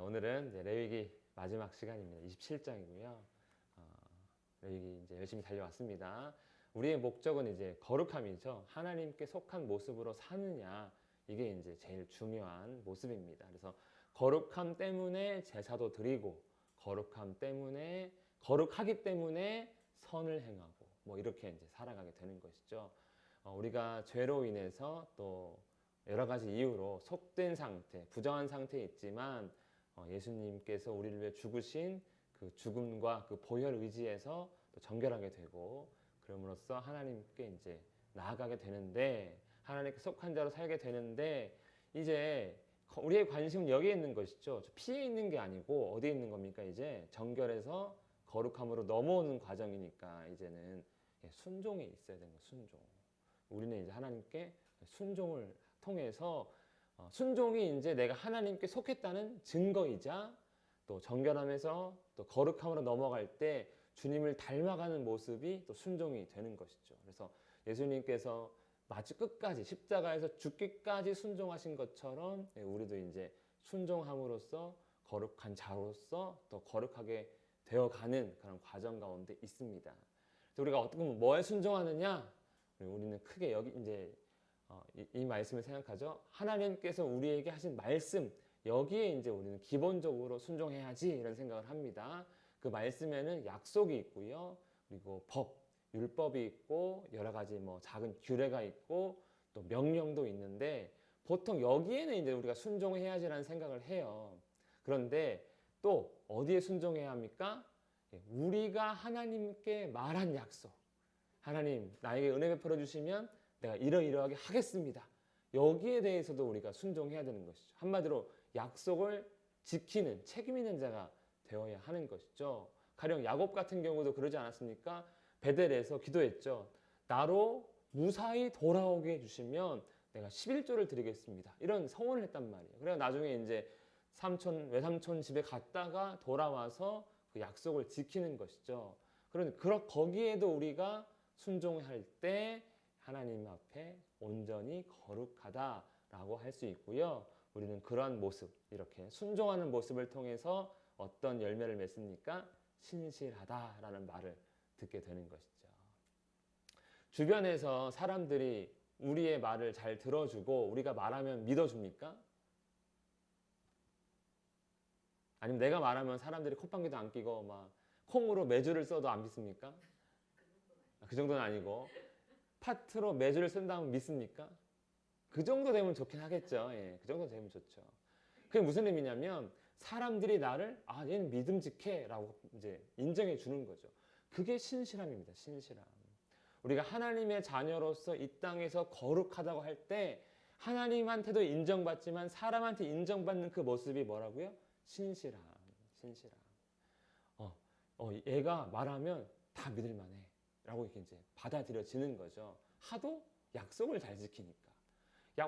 오늘은 이제 레위기 마지막 시간입니다. 27장이고요. 레위기 이제 열심히 달려왔습니다. 우리의 목적은 이제 거룩함이죠. 하나님께 속한 모습으로 사느냐, 이게 이제 제일 중요한 모습입니다. 그래서 거룩함 때문에 제사도 드리고, 거룩하기 때문에 선을 행하고, 뭐 이렇게 이제 살아가게 되는 것이죠. 우리가 죄로 인해서 또 여러 가지 이유로 속된 상태, 부정한 상태에 있지만 예수님께서 우리를 위해 죽으신 그 죽음과 그 보혈 의지에서 또 정결하게 되고, 그럼으로써 하나님께 이제 나아가게 되는데, 하나님께 속한 자로 살게 되는데, 이제 우리의 관심은 여기에 있는 것이죠. 피에 있는 게 아니고 어디에 있는 겁니까? 이제 정결에서 거룩함으로 넘어오는 과정이니까 이제는 순종이 있어야 되는 거예요. 순종. 우리는 이제 하나님께 순종을 통해서 순종이 이제 내가 하나님께 속했다는 증거이자, 또 정결함에서 또 거룩함으로 넘어갈 때 주님을 닮아가는 모습이 또 순종이 되는 것이죠. 그래서 예수님께서 마치 끝까지 십자가에서 죽기까지 순종하신 것처럼 우리도 이제 순종함으로써 거룩한 자로서 더 거룩하게 되어가는 그런 과정 가운데 있습니다. 우리가 어떻게 보면 뭐에 순종하느냐? 우리는 크게 여기 이제 이 말씀을 생각하죠. 하나님께서 우리에게 하신 말씀, 여기에 이제 우리는 기본적으로 순종해야지 이런 생각을 합니다. 그 말씀에는 약속이 있고요. 그리고 율법이 있고 여러 가지 뭐 작은 규례가 있고 또 명령도 있는데, 보통 여기에는 이제 우리가 순종해야지라는 생각을 해요. 그런데 또 어디에 순종해야 합니까? 우리가 하나님께 말한 약속. 하나님, 나에게 은혜 베풀어 주시면 내가 이러이러하게 하겠습니다. 여기에 대해서도 우리가 순종해야 되는 것이죠. 한마디로 약속을 지키는 책임 있는 자가 되어야 하는 것이죠. 가령 야곱 같은 경우도 그러지 않았습니까? 베델에서 기도했죠. 나로 무사히 돌아오게 해주시면 내가 11조를 드리겠습니다. 이런 서원을 했단 말이에요. 그래서 나중에 이제 외삼촌 집에 갔다가 돌아와서 그 약속을 지키는 것이죠. 그러니 거기에도 우리가 순종할 때 하나님 앞에 온전히 거룩하다라고 할 수 있고요. 우리는 그러한 모습, 이렇게 순종하는 모습을 통해서 어떤 열매를 맺습니까? 신실하다라는 말을 듣게 되는 것이죠. 주변에서 사람들이 우리의 말을 잘 들어주고 우리가 말하면 믿어줍니까? 아니면 내가 말하면 사람들이 콧방귀도 안 끼고 막 콩으로 매주를 써도 안 믿습니까? 그 정도는 아니고 파트로 매주를 쓴다면 믿습니까? 그 정도 되면 좋긴 하겠죠. 예, 그 정도 되면 좋죠. 그게 무슨 의미냐면 사람들이 나를 얘는 믿음직해라고 이제 인정해 주는 거죠. 그게 신실함입니다. 신실함. 우리가 하나님의 자녀로서 이 땅에서 거룩하다고 할 때 하나님한테도 인정받지만 사람한테 인정받는 그 모습이 뭐라고요? 신실함. 신실함. 얘가 말하면 다 믿을 만해. 라고 이렇게 이제 받아들여지는 거죠. 하도 약속을 잘 지키니까.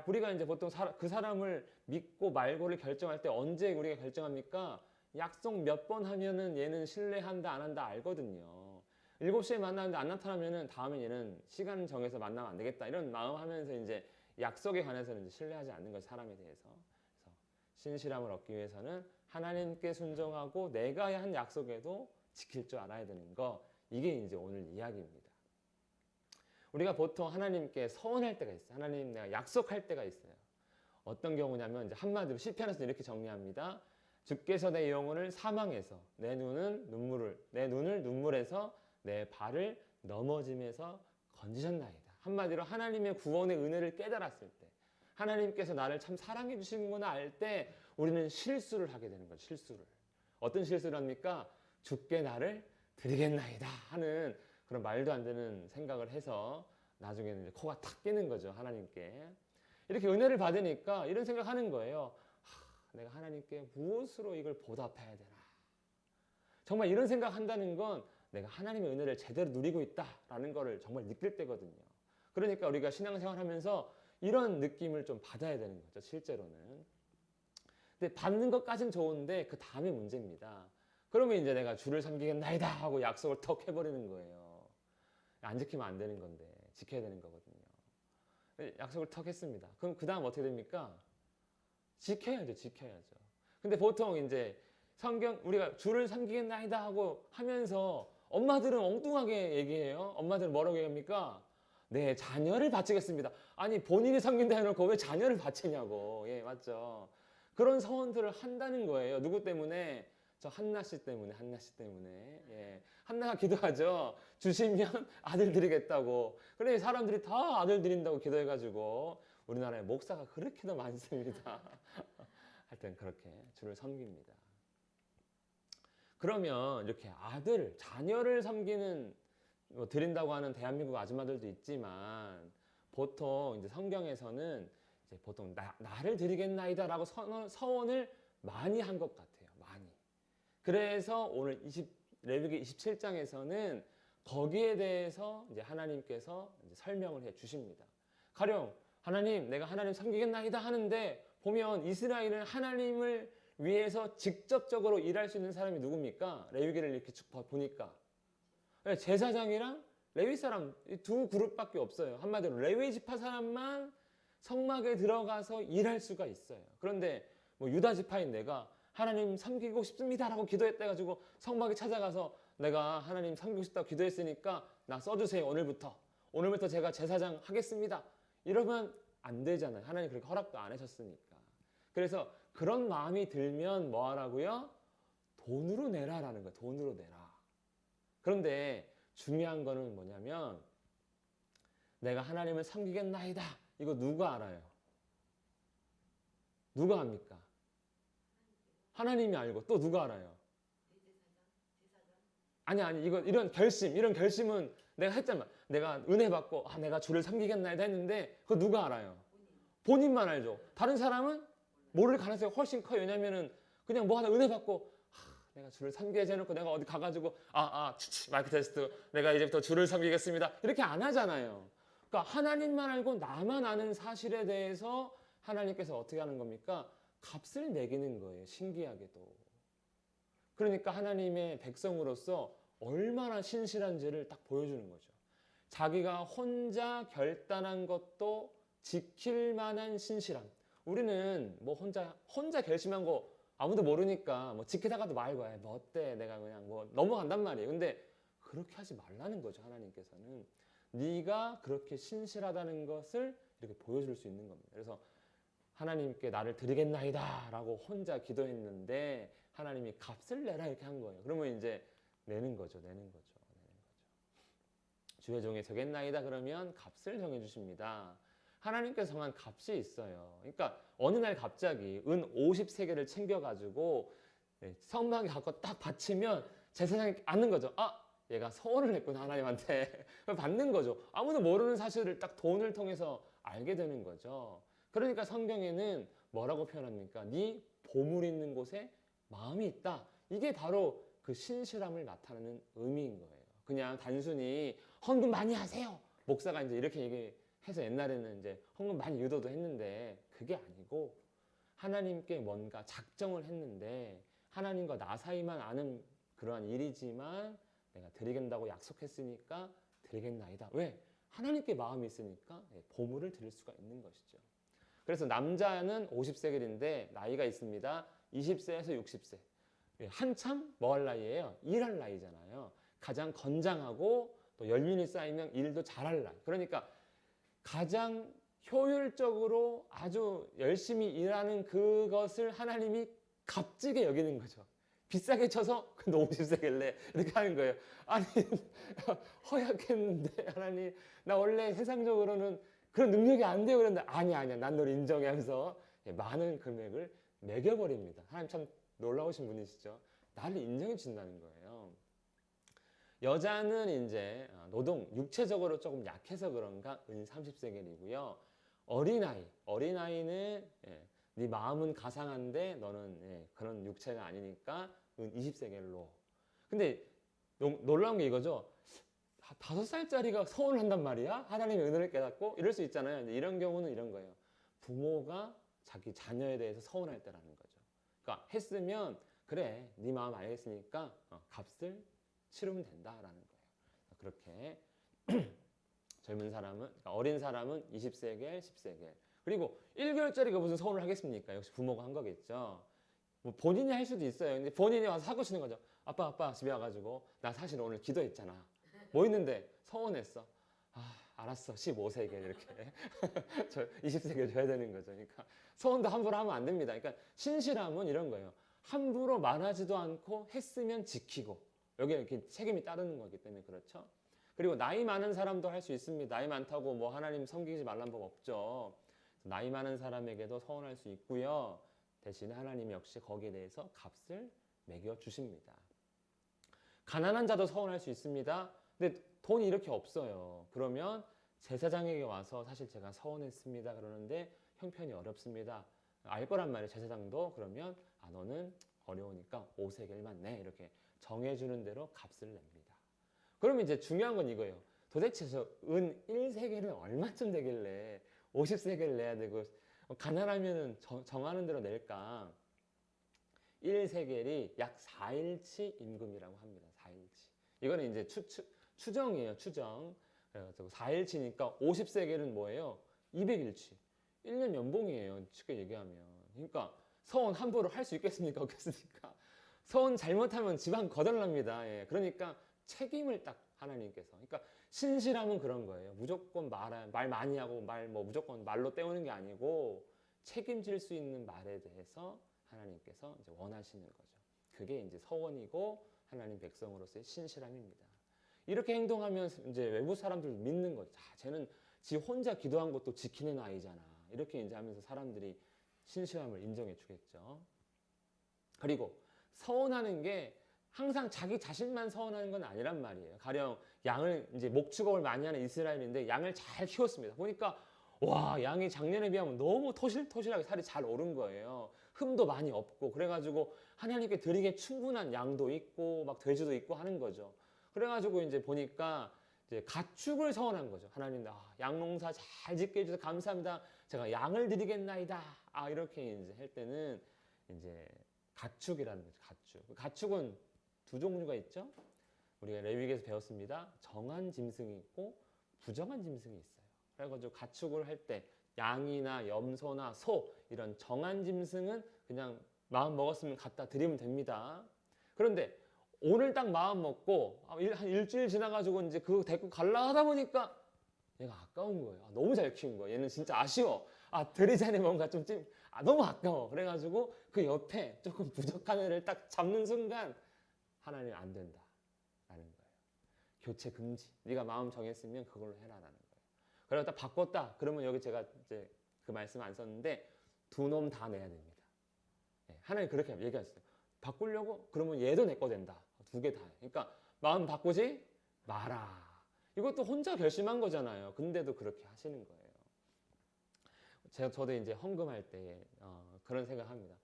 우리가 이제 보통 그 사람을 믿고 말고를 결정할 때 언제 우리가 결정합니까? 약속 몇 번 하면은 얘는 신뢰한다 안 한다 알거든요. 7시에 만나는데 안 나타나면은 다음에 얘는 시간 정해서 만나면 안 되겠다 이런 마음 하면서 이제 약속에 관해서는 이제 신뢰하지 않는 거죠. 사람에 대해서. 그래서 신실함을 얻기 위해서는 하나님께 순종하고 내가 한 약속에도 지킬 줄 알아야 되는 거, 이게 이제 오늘 이야기입니다. 우리가 보통 하나님께 서원할 때가 있어요. 하나님, 내가 약속할 때가 있어요. 어떤 경우냐면 이제 한마디로 시편에서 이렇게 정리합니다. 주께서 내 영혼을 사망해서 내 눈을 눈물에서 내 발을 넘어짐에서 건지셨나이다. 한마디로 하나님의 구원의 은혜를 깨달았을 때, 하나님께서 나를 참 사랑해 주시는구나 알 때 우리는 실수를 하게 되는 거죠. 실수를. 어떤 실수를 합니까? 주께 나를 드리겠나이다 하는 그런 말도 안 되는 생각을 해서 나중에는 이제 코가 탁 끼는 거죠. 하나님께. 이렇게 은혜를 받으니까 이런 생각하는 거예요. 내가 하나님께 무엇으로 이걸 보답해야 되나. 정말 이런 생각한다는 건 내가 하나님의 은혜를 제대로 누리고 있다라는 거를 정말 느낄 때거든요. 그러니까 우리가 신앙생활하면서 이런 느낌을 좀 받아야 되는 거죠. 실제로는. 근데 받는 것까진 좋은데 그 다음에 문제입니다. 그러면 이제 내가 주를 섬기겠나이다 하고 약속을 턱 해버리는 거예요. 안 지키면 안 되는 건데 지켜야 되는 거거든요. 약속을 턱 했습니다. 그럼 그 다음 어떻게 됩니까? 지켜야죠. 근데 보통 이제 성경 우리가 주를 섬기겠나이다 하고 하면서 엄마들은 엉뚱하게 얘기해요. 엄마들은 뭐라고 얘기합니까? 네, 자녀를 바치겠습니다. 아니 본인이 섬긴다 해놓고 왜 자녀를 바치냐고. 예, 맞죠. 그런 서원들을 한다는 거예요. 누구 때문에? 저 한나 씨 때문에, 한나 씨 때문에. 예. 한나가 기도하죠. 주시면 아들 드리겠다고. 그래, 사람들이 다 아들 드린다고 기도해가지고 우리나라에 목사가 그렇게도 많습니다. 하여튼 그렇게 주를 섬깁니다. 그러면 이렇게 아들, 자녀를 섬기는 뭐 드린다고 하는 대한민국 아줌마들도 있지만 보통 이제 성경에서는 이제 보통 나를 드리겠나이다라고 서원을 많이 한 것 같아요. 많이. 그래서 오늘 레위기 27장에서는 거기에 대해서 이제 하나님께서 이제 설명을 해 주십니다. 가령 하나님, 내가 하나님 섬기겠나이다 하는데 보면 이스라엘은 하나님을 위해서 직접적으로 일할 수 있는 사람이 누굽니까? 레위기를 이렇게 쭉 보니까 제사장이랑 레위 사람 두 그룹밖에 없어요. 한마디로 레위 지파 사람만 성막에 들어가서 일할 수가 있어요. 그런데 뭐 유다 지파인 내가 하나님 섬기고 싶습니다라고 기도했다 해가지고 성막에 찾아가서 내가 하나님 섬기고 싶다고 기도했으니까 나 써주세요. 오늘부터 제가 제사장 하겠습니다. 이러면 안 되잖아요. 하나님 그렇게 허락도 안 하셨으니까. 그래서 그런 마음이 들면 뭐 하라고요? 돈으로 내라라는 거예요. 돈으로 내라. 그런데 중요한 거는 뭐냐면 내가 하나님을 섬기겠나이다. 이거 누가 알아요? 누가 압니까? 하나님이 알고 또 누가 알아요? 아니 이런 결심은 내가 했잖아. 내가 은혜 받고 내가 주를 섬기겠나이다 했는데 그거 누가 알아요? 본인만 알죠. 다른 사람은 모를 가능성이 훨씬 커요. 왜냐면은 그냥 뭐 하나 은혜 받고 내가 주를 섬겨야지 해놓고 내가 어디 가가지고 마이크 테스트 내가 이제부터 주를 섬기겠습니다 이렇게 안 하잖아요. 그러니까 하나님만 알고 나만 아는 사실에 대해서 하나님께서 어떻게 하는 겁니까? 값을 매기는 거예요. 신기하게도. 그러니까 하나님의 백성으로서 얼마나 신실한지를 딱 보여주는 거죠. 자기가 혼자 결단한 것도 지킬 만한 신실함. 우리는 뭐 혼자 결심한 거 아무도 모르니까 뭐 지키다가도 말고 뭐 어때 내가 그냥 뭐 넘어간단 말이에요. 근데 그렇게 하지 말라는 거죠. 하나님께서는 네가 그렇게 신실하다는 것을 이렇게 보여줄 수 있는 겁니다. 그래서 하나님께 나를 드리겠나이다 라고 혼자 기도했는데 하나님이 값을 내라 이렇게 한 거예요. 그러면 이제 내는 거죠. 주의 종이 되겠나이다 그러면 값을 정해주십니다. 하나님께서 정한 값이 있어요. 그러니까 어느 날 갑자기 은 50세겔을 챙겨가지고 성막에 갖고 딱 바치면 제사장이 앉는 거죠. 얘가 서원을 했구나 하나님한테. 받는 거죠. 아무도 모르는 사실을 딱 돈을 통해서 알게 되는 거죠. 그러니까 성경에는 뭐라고 표현합니까? 네 보물 있는 곳에 마음이 있다. 이게 바로 그 신실함을 나타내는 의미인 거예요. 그냥 단순히 헌금 많이 하세요. 목사가 이제 이렇게 얘기해서 옛날에는 이제 헌금 많이 유도도 했는데 그게 아니고 하나님께 뭔가 작정을 했는데 하나님과 나 사이만 아는 그러한 일이지만 내가 드리겠다고 약속했으니까 드리겠나이다. 왜? 하나님께 마음이 있으니까 보물을 드릴 수가 있는 것이죠. 그래서 남자는 50세겔인데 나이가 있습니다. 20세에서 60세. 한참 뭐 할 나이예요? 일할 나이잖아요. 가장 건장하고 또 연륜이 쌓이면 일도 잘할 나이. 그러니까 가장 효율적으로 아주 열심히 일하는 그것을 하나님이 값지게 여기는 거죠. 비싸게 쳐서 너 50세겔래 이렇게 하는 거예요. 아니 허약했는데 하나님 나 원래 세상적으로는 그런 능력이 안 돼요. 그런데 아니야 난 널 인정해 하면서 많은 금액을 매겨버립니다. 하나님 참 놀라우신 분이시죠. 나를 인정해 주신다는 거예요. 여자는 이제 육체적으로 조금 약해서 그런가 은 30세겔이고요. 어린아이는 네 마음은 가상한데 너는 그런 육체가 아니니까 은 20세겔로. 근데 놀라운 게 이거죠. 5살짜리가 서원을 한단 말이야? 하나님의 은혜를 깨닫고 이럴 수 있잖아요. 이런 경우는 이런 거예요. 부모가 자기 자녀에 대해서 서운할 때라는 거죠. 그러니까 했으면 그래 네 마음 알겠으니까 값을 치르면 된다라는 거예요. 그렇게 젊은 사람은 그러니까 어린 사람은 20세겔, 10세겔. 그리고 1개월짜리가 무슨 서운을 하겠습니까? 역시 부모가 한 거겠죠. 뭐 본인이 할 수도 있어요. 근데 본인이 와서 사고 치는 거죠. 아빠 집에 와가지고 나 사실 오늘 기도했잖아. 뭐 있는데 서운했어. 아 알았어 15세겔 이렇게 저 20세겔 줘야 되는 거죠. 그러니까 서운도 함부로 하면 안 됩니다. 그러니까 신실함은 이런 거예요. 함부로 말하지도 않고 했으면 지키고 여기에 이렇게 책임이 따르는 거기 때문에 그렇죠. 그리고 나이 많은 사람도 할 수 있습니다. 나이 많다고 뭐 하나님 섬기지 말란 법 없죠. 나이 많은 사람에게도 서운할 수 있고요. 대신에 하나님 역시 거기에 대해서 값을 매겨 주십니다. 가난한 자도 서운할 수 있습니다. 근데 돈이 이렇게 없어요. 그러면 제사장에게 와서 사실 제가 서운했습니다. 그러는데 형편이 어렵습니다. 알 거란 말이에요. 제사장도 그러면 너는 어려우니까 5세겔만 내 이렇게 정해주는 대로 값을 냅니다. 그러면 이제 중요한 건 이거예요. 도대체 저 은 1세겔은 얼마쯤 되길래 50세겔 내야 되고 가난하면은 정하는 대로 낼까? 1세겔이 약 4일치 임금이라고 합니다. 4일치. 이거는 이제 추정이에요. 추정. 그래가지고 4일치니까 50세겔은 뭐예요? 200일치. 1년 연봉이에요. 쉽게 얘기하면. 그러니까 서원 함부로 할 수 있겠습니까? 없겠습니까? 서원 잘못하면 집안 거덜납니다. 예. 그러니까 책임을 딱 하나님께서. 그러니까 신실함은 그런 거예요. 무조건 말 많이 하고 뭐 무조건 말로 때우는 게 아니고 책임질 수 있는 말에 대해서 하나님께서 이제 원하시는 거죠. 그게 이제 서원이고 하나님 백성으로서의 신실함입니다. 이렇게 행동하면 이제 외부 사람들 믿는 거죠. 쟤는 지 혼자 기도한 것도 지키는 아이잖아. 이렇게 이제 하면서 사람들이 신실함을 인정해 주겠죠. 그리고 서원하는 게 항상 자기 자신만 서운하는 건 아니란 말이에요. 가령 양을 이제 목축업을 많이 하는 이스라엘인데 양을 잘 키웠습니다. 보니까 와 양이 작년에 비하면 너무 토실토실하게 살이 잘 오른 거예요. 흠도 많이 없고 그래가지고 하나님께 드리기에 충분한 양도 있고 막 돼지도 있고 하는 거죠. 그래가지고 이제 보니까 이제 가축을 서원한 거죠. 하나님 양농사 잘 짓게 해주셔서 감사합니다. 제가 양을 드리겠나이다. 이렇게 이제 할 때는 이제 가축이라는 거죠. 가축은 두 종류가 있죠. 우리가 레위기에서 배웠습니다. 정한 짐승이 있고 부정한 짐승이 있어요. 그래가지고 가축을 할 때 양이나 염소나 소 이런 정한 짐승은 그냥 마음 먹었으면 갖다 드리면 됩니다. 그런데 오늘 딱 마음 먹고 한 일주일 지나가지고 이제 그거 데리고 갈라 하다 보니까 얘가 아까운 거예요. 너무 잘 키운 거예요. 얘는 진짜 아쉬워. 드리자니 뭔가 좀 너무 아까워. 그래가지고 그 옆에 조금 부족한 애를 딱 잡는 순간 하나님 안 된다 라는 거예요. 교체 금지. 네가 마음 정했으면 그걸로 해라라는 거예요. 그러고 딱 바꿨다. 그러면 여기 제가 이제 그 말씀 안 썼는데 두 놈 다 내야 됩니다. 하나님 그렇게 얘기하셨어요. 바꾸려고? 그러면 얘도 내 거 된다. 두 개 다. 그러니까 마음 바꾸지 마라. 이것도 혼자 결심한 거잖아요. 근데도 그렇게 하시는 거예요. 저도 이제 헌금할 때 그런 생각합니다.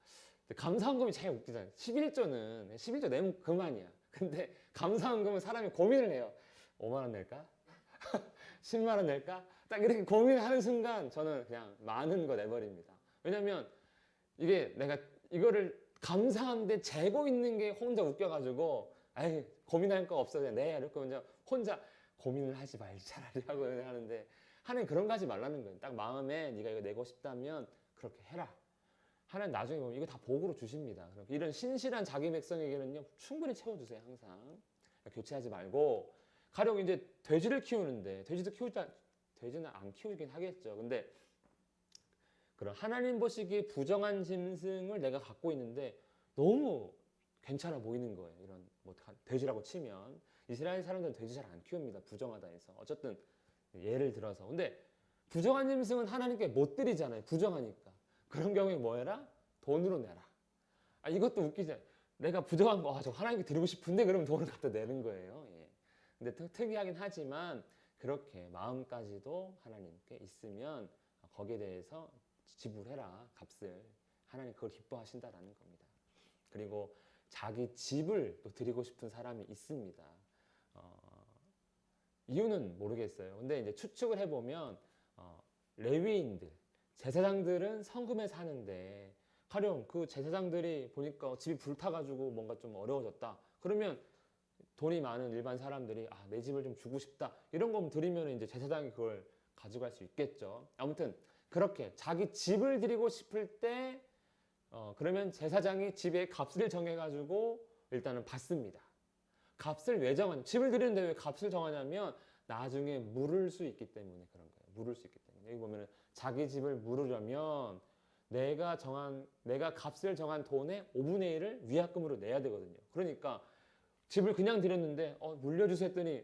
감사헌금이 제일 웃기잖아요. 11조 내면 그만이야. 근데 감사헌금은 사람이 고민을 해요. 5만 원 낼까? 10만 원 낼까? 딱 이렇게 고민하는 순간 저는 그냥 많은 거 내버립니다. 왜냐면 이게 내가 이거를 감사한데 재고 있는 게 혼자 웃겨가지고 고민할 거 없어 그냥 내 이렇게 혼자 고민을 하지 말지 차라리 하고 하는데 하나님 그런 거 하지 말라는 거예요. 딱 마음에 네가 이거 내고 싶다면 그렇게 해라. 하나님 나중에 보면 이거 다 복으로 주십니다. 이런 신실한 자기 백성에게는요 충분히 채워주세요. 항상 교체하지 말고 가령 이제 돼지를 키우는데 돼지는 안 키우긴 하겠죠. 근데 그런 하나님 보시기에 부정한 짐승을 내가 갖고 있는데 너무 괜찮아 보이는 거예요. 이런 뭐 돼지라고 치면 이스라엘 사람들은 돼지 잘 안 키웁니다. 부정하다 해서 어쨌든 예를 들어서 근데 부정한 짐승은 하나님께 못 드리잖아요. 부정하니까 그런 경우에 뭐 해라? 돈으로 내라. 이것도 웃기지. 내가 부정한 거 저 하나님께 드리고 싶은데 그러면 돈을 갖다 내는 거예요. 예. 근데 특이하긴 하지만 그렇게 마음까지도 하나님께 있으면 거기에 대해서 지불해라 값을 하나님 그걸 기뻐하신다라는 겁니다. 그리고 자기 집을 또 드리고 싶은 사람이 있습니다. 이유는 모르겠어요. 근데 이제 추측을 해보면 레위인들, 제사장들은 성금에 사는데 가령 그 제사장들이 보니까 집이 불타가지고 뭔가 좀 어려워졌다. 그러면 돈이 많은 일반 사람들이 내 집을 좀 주고 싶다. 이런 거 드리면 이제 제사장이 그걸 가져갈 수 있겠죠. 아무튼 그렇게 자기 집을 드리고 싶을 때 그러면 제사장이 집에 값을 정해가지고 일단은 받습니다. 값을 왜 정하냐? 집을 드리는데 왜 값을 정하냐면 나중에 물을 수 있기 때문에 그런 거예요. 물을 수 있기 때문에. 여기 보면은 자기 집을 물으려면 내가 값을 정한 돈의 5분의 1을 위약금으로 내야 되거든요. 그러니까 집을 그냥 드렸는데 물려주세요 했더니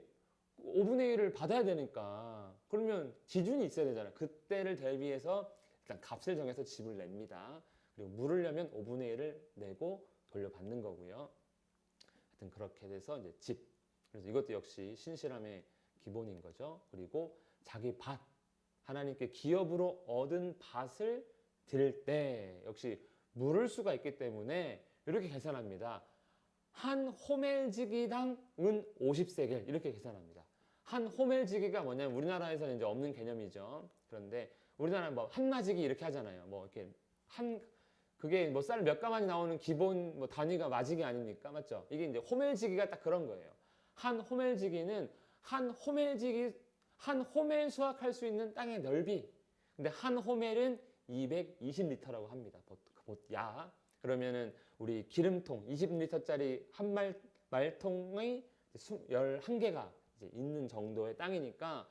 5분의 1을 받아야 되니까 그러면 기준이 있어야 되잖아요. 그때를 대비해서 일단 값을 정해서 집을 냅니다. 그리고 물으려면 5분의 1을 내고 돌려받는 거고요. 하여튼 그렇게 돼서 이제 집. 그래서 이것도 역시 신실함의 기본인 거죠. 그리고 자기 밭. 하나님께 기업으로 얻은 밭을 드릴 때 역시 물을 수가 있기 때문에 이렇게 계산합니다. 한 호멜지기당 은 50세겔 이렇게 계산합니다. 한 호멜지기가 뭐냐면 우리나라에서는 이제 없는 개념이죠. 그런데 우리나라는 뭐 한마지기 이렇게 하잖아요. 뭐 이렇게 그게 뭐 쌀 몇 가마니 나오는 기본 뭐 단위가 마지기 아닙니까? 맞죠? 이게 이제 호멜지기가 딱 그런 거예요. 한 호멜지기는 한 호멜 수확할 수 있는 땅의 넓이. 근데 한 호멜은 220리터라고 합니다. 야. 그러면은 우리 기름통 20리터짜리 한 말통의 11개가 이제 있는 정도의 땅이니까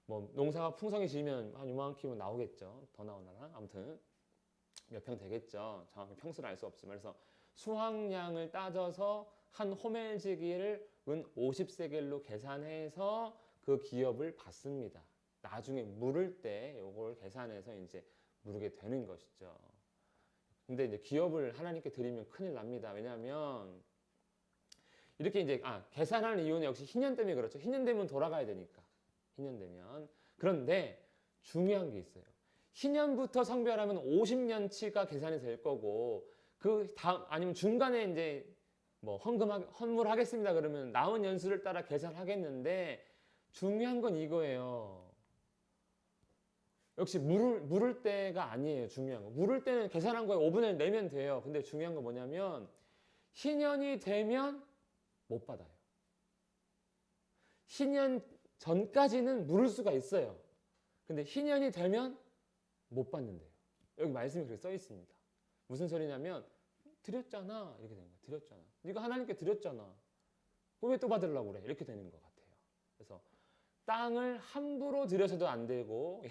뭐 농사가 풍성해지면 한 요만큼은 나오겠죠. 더 나오나? 아무튼 몇 평 되겠죠. 정확히 평수를 알 수 없지만 그래서 수확량을 따져서 한 호멜지기를 은 50세겔로 계산해서 그 기업을 받습니다. 나중에 물을 때 이걸 계산해서 이제 물게 되는 것이죠. 근데 이제 기업을 하나님께 드리면 큰일 납니다. 왜냐하면 이렇게 이제 계산하는 이유는 역시 희년 때문에 그렇죠. 희년 되면 돌아가야 되니까. 희년 되면. 그런데 중요한 게 있어요. 희년부터 성별하면 50년치가 계산이 될 거고 그 다음 아니면 중간에 이제 뭐 헌물하겠습니다 그러면 남은 연수를 따라 계산하겠는데 중요한 건 이거예요. 역시 물을 때가 아니에요. 중요한 거. 물을 때는 계산한 거에 5분의 1 내면 돼요. 근데 중요한 건 뭐냐면 희년이 되면 못 받아요. 희년 전까지는 물을 수가 있어요. 근데 희년이 되면 못 받는데요. 여기 말씀이 그렇게 써 있습니다. 무슨 소리냐면 드렸잖아 이렇게 되는 거예요. 드렸잖아. 네가 하나님께 드렸잖아. 왜 또 받으려고 그래? 이렇게 되는 것 같아요. 그래서 땅을 함부로 드려서도 안 되고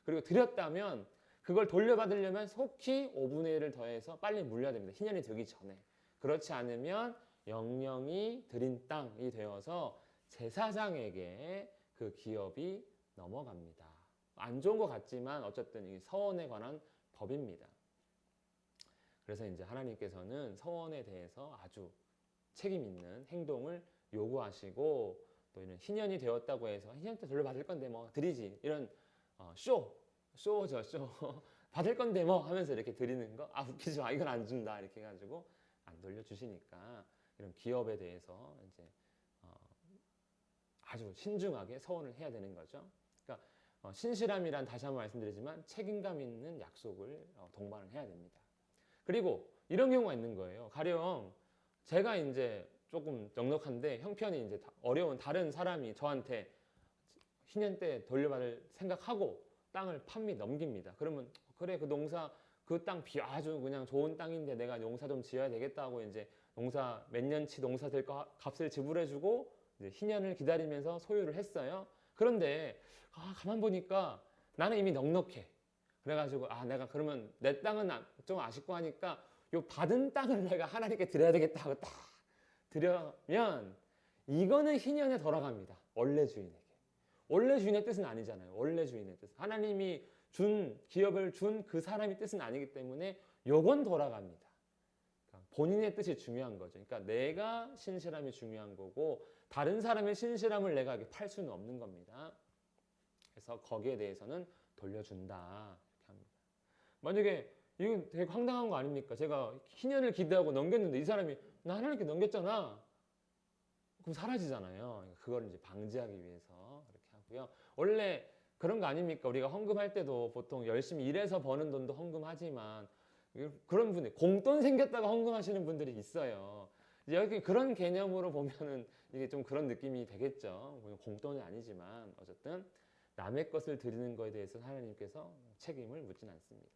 그리고 드렸다면 그걸 돌려받으려면 속히 5분의 1을 더해서 빨리 물려야 됩니다. 희년이 되기 전에. 그렇지 않으면 영영이 드린 땅이 되어서 제사장에게 그 기업이 넘어갑니다. 안 좋은 것 같지만 어쨌든 이 서원에 관한 법입니다. 그래서 이제 하나님께서는 서원에 대해서 아주 책임 있는 행동을 요구하시고 또 이런 희년이 되었다고 해서 희년 때 돌려받을 건데 뭐 드리지 이런 쇼죠 쇼 받을 건데 뭐 하면서 이렇게 드리는 거 웃기지 마 이건 안 준다 이렇게 해가지고 안 돌려주시니까 이런 기업에 대해서 이제 아주 신중하게 서원을 해야 되는 거죠. 그러니까 신실함이란 다시 한번 말씀드리지만 책임감 있는 약속을 동반을 해야 됩니다. 그리고 이런 경우가 있는 거예요. 가령 제가 이제 조금 넉넉한데 형편이 이제 어려운 다른 사람이 저한테 희년 때 돌려받을 생각하고 땅을 판미 넘깁니다. 그러면 그래 그 농사 그 땅 아주 그냥 좋은 땅인데 내가 농사 좀 지어야 되겠다고 이제 농사 몇 년치 농사 될 거 값을 지불해주고 이제 희년을 기다리면서 소유를 했어요. 그런데 가만 보니까 나는 이미 넉넉해. 그래가지고 내가 그러면 내 땅은 좀 아쉽고 하니까 요 받은 땅을 내가 하나님께 드려야 되겠다 하고 딱 드려면 이거는 희년에 돌아갑니다. 원래 주인에게. 원래 주인의 뜻은 아니잖아요. 원래 주인의 뜻. 하나님이 기업을 준 그 사람의 뜻은 아니기 때문에 요건 돌아갑니다. 그러니까 본인의 뜻이 중요한 거죠. 그러니까 내가 신실함이 중요한 거고 다른 사람의 신실함을 내가 팔 수는 없는 겁니다. 그래서 거기에 대해서는 돌려준다 이렇게 합니다. 만약에 이건 되게 황당한 거 아닙니까? 제가 희년을 기대하고 넘겼는데 이 사람이 나 하나님께 넘겼잖아. 그럼 사라지잖아요. 그걸 이제 방지하기 위해서 그렇게 하고요. 원래 그런 거 아닙니까? 우리가 헌금할 때도 보통 열심히 일해서 버는 돈도 헌금하지만 그런 분들 공돈 생겼다가 헌금하시는 분들이 있어요. 여기 그런 개념으로 보면은 이게 좀 그런 느낌이 되겠죠. 공돈이 아니지만 어쨌든 남의 것을 드리는 것에 대해서 하나님께서 책임을 묻진 않습니다.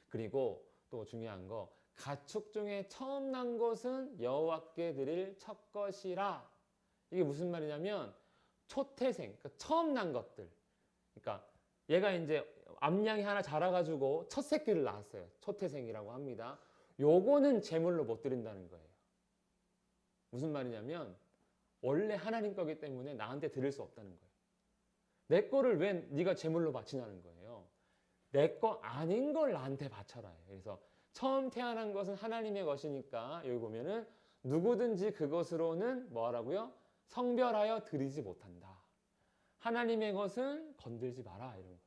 그리고 또 중요한 거 가축 중에 처음 난 것은 여호와께 드릴 첫 것이라. 이게 무슨 말이냐면 초태생, 그러니까 처음 난 것들. 그러니까 얘가 이제 암양이 하나 자라가지고 첫 새끼를 낳았어요. 초태생이라고 합니다. 요거는 제물로 못 드린다는 거예요. 무슨 말이냐면 원래 하나님 거기 때문에 나한테 드릴 수 없다는 거예요. 내 거를 왜 네가 제물로 바치냐는 거예요. 내 거 아닌 걸 나한테 바쳐라. 그래서 처음 태어난 것은 하나님의 것이니까 여기 보면은 누구든지 그것으로는 뭐 하라고요? 성별하여 드리지 못한다. 하나님의 것은 건들지 마라 이런 거예요.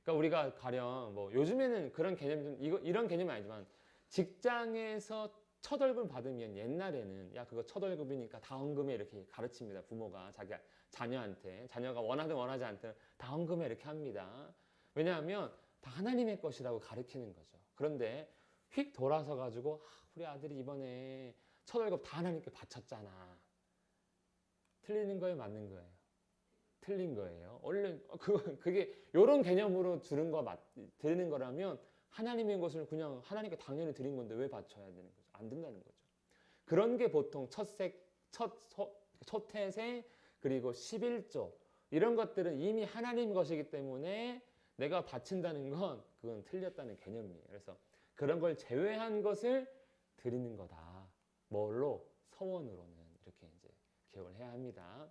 그러니까 우리가 가령 뭐 요즘에는 그런 개념 좀 이런 개념은 아니지만 직장에서 첫 월급 받으면 옛날에는 야 그거 첫 월급이니까 다 헌금해 이렇게 가르칩니다. 부모가 자기 자녀한테 자녀가 원하든 원하지 않든 다 헌금해 이렇게 합니다. 왜냐하면 다 하나님의 것이라고 가르치는 거죠. 그런데 휙 돌아서 가지고 우리 아들이 이번에 첫 월급 다 하나님께 바쳤잖아. 틀리는 거예요, 맞는 거예요? 틀린 거예요. 원래 그게 이런 개념으로 드리는 거라면 하나님의 것을 그냥 하나님께 당연히 드린 건데 왜 바쳐야 되는 거죠? 안 된다는 거죠. 그런 게 보통 초태생 그리고 11조 이런 것들은 이미 하나님 것이기 때문에 내가 바친다는 건 그건 틀렸다는 개념이에요. 그래서 그런 걸 제외한 것을 드리는 거다. 뭘로? 서원으로는 이렇게 이제 기억을 해야 합니다.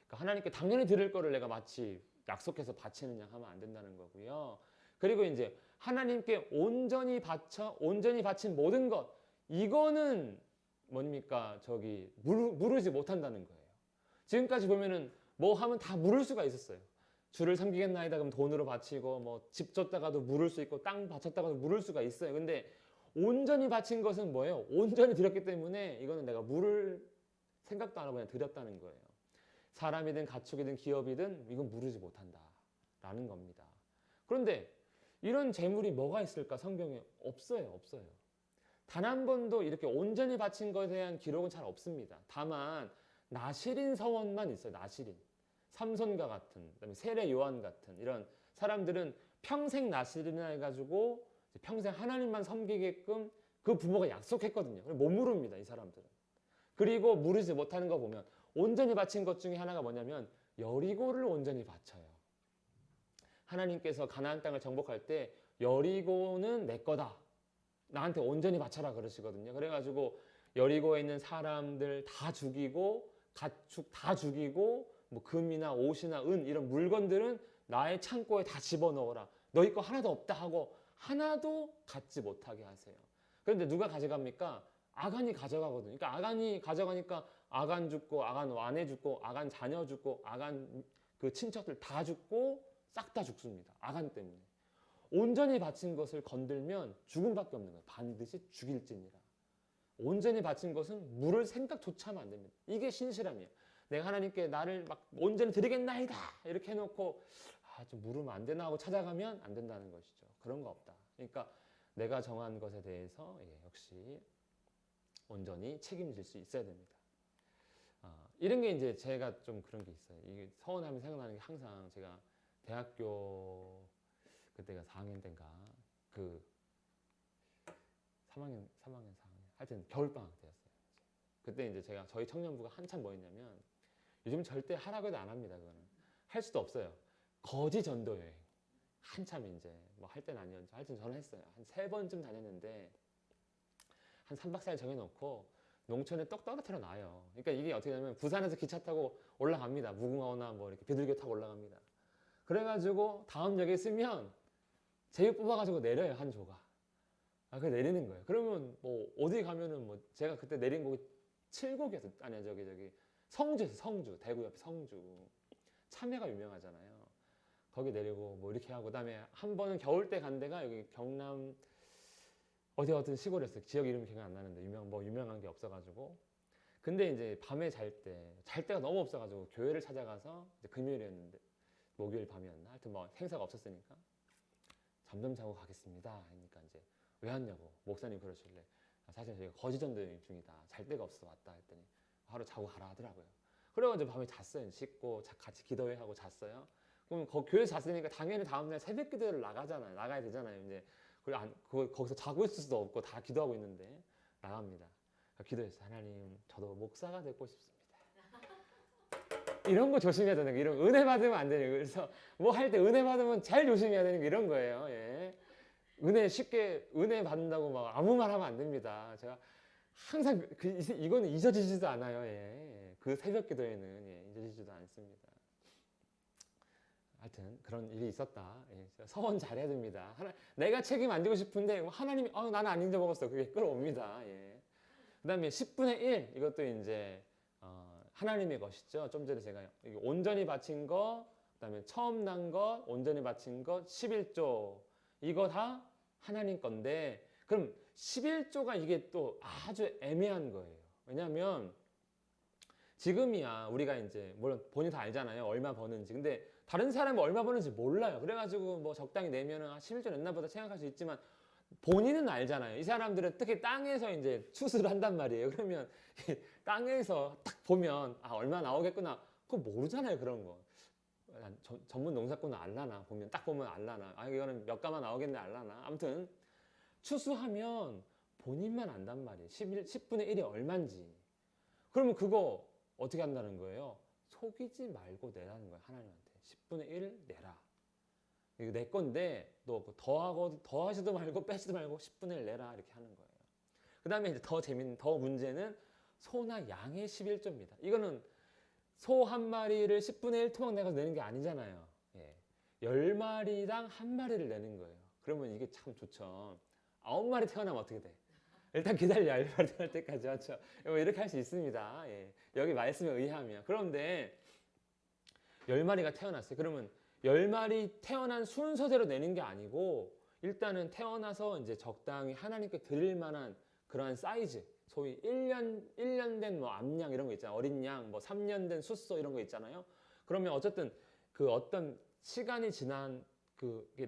그러니까 하나님께 당연히 드릴 거를 내가 마치 약속해서 바치느냐 하면 안 된다는 거고요. 그리고 이제 하나님께 온전히 바친 모든 것 이거는 뭡니까? 물으지 못한다는 거예요. 지금까지 보면은 뭐 하면 다 물을 수가 있었어요. 주를 섬기겠나이다 그럼 돈으로 바치고 뭐 집 줬다가도 물을 수 있고 땅 바쳤다가도 물을 수가 있어요. 근데 온전히 바친 것은 뭐예요? 온전히 드렸기 때문에 이거는 내가 물을 생각도 안 하고 그냥 드렸다는 거예요. 사람이든 가축이든 기업이든 이건 물으지 못한다라는 겁니다. 그런데 이런 재물이 뭐가 있을까? 성경에 없어요. 단 한 번도 이렇게 온전히 바친 것에 대한 기록은 잘 없습니다. 다만 나실인 서원만 있어요. 나실인. 삼손과 같은, 그다음에 세례 요한 같은 이런 사람들은 평생 나실이나 해가지고 평생 하나님만 섬기게끔 그 부모가 약속했거든요. 못 물읍니다. 이 사람들은. 그리고 물으지 못하는 거 보면 온전히 바친 것 중에 하나가 뭐냐면 여리고를 온전히 바쳐요. 하나님께서 가나안 땅을 정복할 때 여리고는 내 거다. 나한테 온전히 바쳐라 그러시거든요. 그래가지고 여리고에 있는 사람들 다 죽이고 가축 다 죽이고 뭐 금이나 옷이나 은 이런 물건들은 나의 창고에 다 집어넣어라. 너희 거 하나도 없다 하고 하나도 갖지 못하게 하세요. 그런데 누가 가져갑니까? 아간이 가져가거든요. 그러니까 아간이 가져가니까 아간 죽고 아간 와내 죽고 아간 자녀 죽고 아간 그 친척들 다 죽고 싹 다 죽습니다. 아간 때문에. 온전히 바친 것을 건들면 죽음밖에 없는 거예요. 반드시 죽일지니라. 온전히 바친 것은 물을 생각조차 하면 안 됩니다. 이게 신실함이에요. 내가 하나님께 나를 막 온전히 드리겠나이다 이렇게 해놓고 좀 물으면 안 되나 하고 찾아가면 안 된다는 것이죠. 그런 거 없다. 그러니까 내가 정한 것에 대해서 역시 온전히 책임질 수 있어야 됩니다. 이런 게 이제 제가 좀 그런 게 있어요. 이게 서원하면 생각나는 게 항상 제가 대학교 그때가 4학년 때인가 그 3학년 4학년 하여튼 겨울방학 때였어요. 그때 이제 제가 저희 청년부가 한참 뭐 했냐면 요즘 절대 하라고 해도 안 합니다. 그거는 할 수도 없어요. 거지 전도 여행 한참 이제 뭐 할 때는 아니었죠. 하여튼 저는 했어요. 한 3번쯤 다녔는데 한 3박 4일 정해놓고 농촌에 떡 떨어뜨려 놔요. 그러니까 이게 어떻게 되냐면 부산에서 기차 타고 올라갑니다. 무궁화호나 뭐 이렇게 비둘기 타고 올라갑니다. 그래가지고 다음 역에 쓰면 제육 뽑아가지고 내려요. 한 조각. 그래 내리는 거예요. 그러면 뭐 어디 가면은 뭐 제가 그때 내린 곡이 7곡이었어요. 아니야 저기 성주에서 성주 대구 옆에 성주 참외가 유명하잖아요. 거기 내리고 뭐 이렇게 하고 그다음에 한 번은 겨울 때 간 데가 여기 경남 어떤 시골이었어요. 지역 이름이 기억 안 나는데 유명한 게 없어가지고 근데 이제 밤에 잘 때가 너무 없어가지고 교회를 찾아가서 이제 금요일이었는데 목요일 밤이었나 하여튼 뭐 행사가 없었으니까 잠 자고 가겠습니다. 하니까 이제 왜 왔냐고 목사님 그러실래 사실 저희가 거지전도 중이다. 잘 데가 없어 왔다 했더니 하루 자고 가라 하더라고요. 그래가지고 밤에 잤어요. 씻고 같이 기도회 하고 잤어요. 그럼 교회 잤으니까 당연히 다음날 새벽 기도를 나가야 되잖아요. 이제 거기서 자고 있을 수도 없고 다 기도하고 있는데 나갑니다. 기도했어요. 하나님, 저도 목사가 되고 싶습니다. 이런 거 조심해야 되는 거, 이런 은혜 받으면 안 되는 거. 그래서 뭐 할 때 은혜 받으면 제일 조심해야 되는 게 이런 거예요. 예. 쉽게 은혜 받는다고 막 아무 말 하면 안 됩니다. 제가 항상 이거는 잊어지지도 않아요. 예. 그 새벽 기도에는 잊어지지도 않습니다. 하여튼 그런 일이 있었다. 예. 서원 잘해야 됩니다. 내가 책임 안 지고 싶은데 하나님이 나는 안 잊어먹었어. 그게 끌어옵니다. 예. 그다음에 10분의 1 이것도 이제 하나님의 것이죠. 좀 전에 제가 온전히 바친 거, 그다음에 처음 난 것, 온전히 바친 것, 11조 이거 다 하나님 건데, 그럼 11조가 이게 또 아주 애매한 거예요. 왜냐하면 지금이야 우리가 이제 물론 본인 다 알잖아요. 얼마 버는지. 근데 다른 사람은 얼마 버는지 몰라요. 그래가지고 뭐 적당히 내면은 11조 냈나 보다 생각할 수 있지만 본인은 알잖아요. 이 사람들은 특히 땅에서 이제 추수를 한단 말이에요. 그러면 땅에서 딱 보면 얼마 나오겠구나. 그거 모르잖아요. 그런 거. 전문 농사꾼은 알라나. 딱 보면 알라나. 이거는 몇 가마 나오겠네 알라나. 아무튼 추수하면 본인만 안단 말이에요. 10분의 1이 얼만지. 그러면 그거 어떻게 한다는 거예요? 속이지 말고 내라는 거예요. 하나님한테. 10분의 1 내라. 이거 내 건데 너 더하지도 말고 빼지도 말고 10분의 1 내라 이렇게 하는 거예요. 그 다음에 이제 더 문제는 소나 양의 11조입니다. 이거는 소 한 마리를 10분의 1 토막 내서 내는 게 아니잖아요. 10마리당 한 마리를 내는 거예요. 그러면 이게 참 좋죠. 9마리 태어나면 어떻게 돼? 일단 기다려. 10마리 태어날 때까지. 맞죠? 이렇게 할 수 있습니다. 여기 말씀에 의하면. 그런데 10마리가 태어났어요. 그러면 10마리 태어난 순서대로 내는 게 아니고 일단은 태어나서 이제 적당히 하나님께 드릴 만한 그러한 사이즈, 소위 1년 된 뭐 암양 이런 거 있잖아요. 어린 양, 뭐 3년 된 숫소 이런 거 있잖아요. 그러면 어쨌든 그 어떤 시간이 지난 그게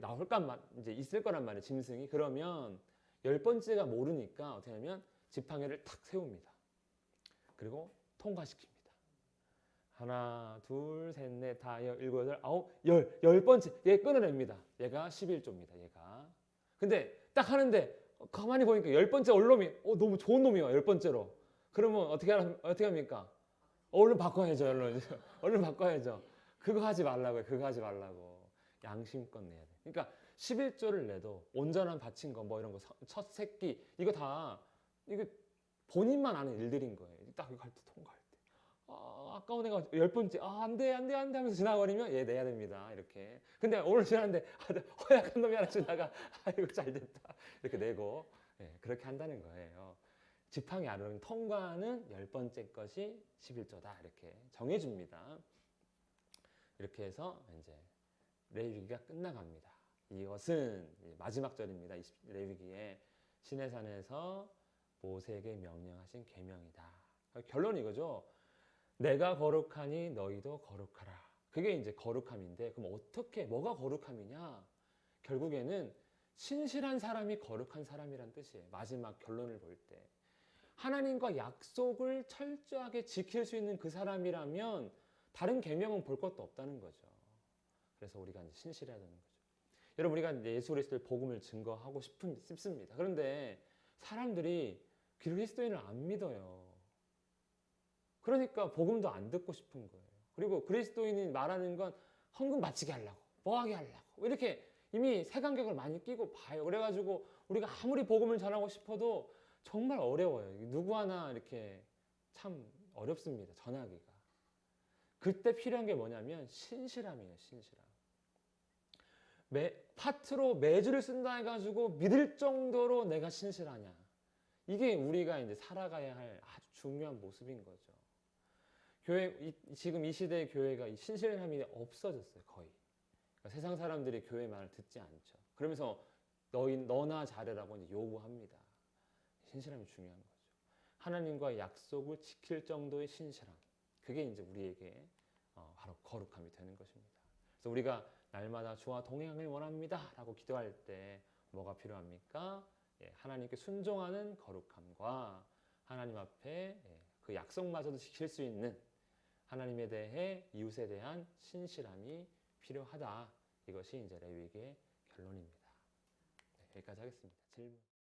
이제 있을 거란 말이에요. 짐승이. 그러면 10번째가 모르니까 어떻게 하냐면 지팡이를 탁 세웁니다. 그리고 통과시킵니다. 하나, 둘, 셋, 넷, 다, 일곱, 여덟, 아홉, 열 번째. 얘 끊어냅니다. 얘가 11조입니다. 얘가. 근데 딱 하는데 가만히 보니까 10번째 올놈이 너무 좋은 놈이야. 10번째로. 그러면 어떻게 합니까? 얼른 바꿔야죠. 얼른 바꿔야죠. 그거 하지 말라고요. 그거 하지 말라고. 양심껏 내야 돼. 그러니까 11조를 내도 온전한 바친 거 뭐 이런 거 첫 새끼 이거 본인만 아는 일들인 거예요. 딱 이거 할 때 통과할 때. 아까운 애가 10번째 안 돼 하면서 지나버리면 얘 내야 됩니다. 이렇게. 근데 오늘 지났는데 허약한 놈이 하나 지나가 이거 잘 됐다. 이렇게 내고 그렇게 한다는 거예요. 지팡이 아래로 통과하는 10번째 것이 11조다. 이렇게 정해줍니다. 이렇게 해서 이제 레위기가 끝나갑니다. 이것은 마지막 절입니다. 레위기에 시내산에서 모세에게 명령하신 계명이다. 결론이 이거죠. 내가 거룩하니 너희도 거룩하라. 그게 이제 거룩함인데 그럼 뭐가 거룩함이냐? 결국에는 신실한 사람이 거룩한 사람이란 뜻이에요. 마지막 결론을 볼 때. 하나님과 약속을 철저하게 지킬 수 있는 그 사람이라면 다른 계명은 볼 것도 없다는 거죠. 그래서 우리가 이제 신실해야 되는 거죠. 여러분 우리가 예수 그리스도의 복음을 증거하고 싶습니다. 그런데 사람들이 그리스도인을 안 믿어요. 그러니까 복음도 안 듣고 싶은 거예요. 그리고 그리스도인이 말하는 건 헌금 바치게 하려고, 뭐하게 하려고 이렇게 이미 색안경을 많이 끼고 봐요. 그래가지고 우리가 아무리 복음을 전하고 싶어도 정말 어려워요. 누구 하나 이렇게 참 어렵습니다. 전하기가. 그때 필요한 게 뭐냐면 신실함이에요. 신실함. 파트로 매주를 쓴다 해가지고 믿을 정도로 내가 신실하냐. 이게 우리가 이제 살아가야 할 아주 중요한 모습인 거죠. 지금 이 시대의 교회가 이 신실함이 없어졌어요. 거의. 그러니까 세상 사람들이 교회 말을 듣지 않죠. 그러면서 너나 잘해라고 이제 요구합니다. 신실함이 중요한 거죠. 하나님과 약속을 지킬 정도의 신실함. 그게 이제 우리에게 바로 거룩함이 되는 것입니다. 그래서 우리가 날마다 주와 동행을 원합니다 라고 기도할 때 뭐가 필요합니까? 하나님께 순종하는 거룩함과 하나님 앞에 그 약속마저도 지킬 수 있는 하나님에 대해 이웃에 대한 신실함이 필요하다. 이것이 이제 레위기의 결론입니다. 네, 여기까지 하겠습니다. 질문.